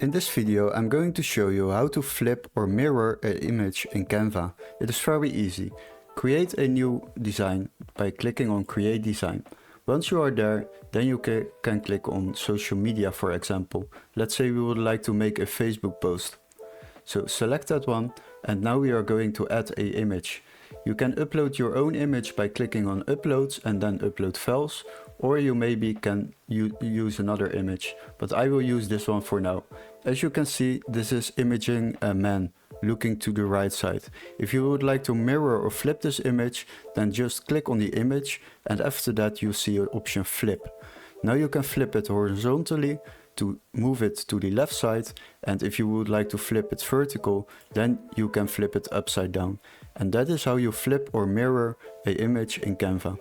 In this video I'm going to show you how to flip or mirror an image in Canva. It is very easy. Create a new design by clicking on Create Design. Once you are there, then you can click on Social Media, for example. Let's say we would like to make a Facebook post. So select that one, and now we are going to add an image. You can upload your own image by clicking on Upload and then Upload Files, or you maybe can use another image, but I will use this one for now. As you can see, this is imaging a man looking to the right side. If you would like to mirror or flip this image, then just click on the image, and after that you see an option Flip. Now you can flip it horizontally to move it to the left side, and if you would like to flip it vertical, then you can flip it upside down. And that is how you flip or mirror an image in Canva.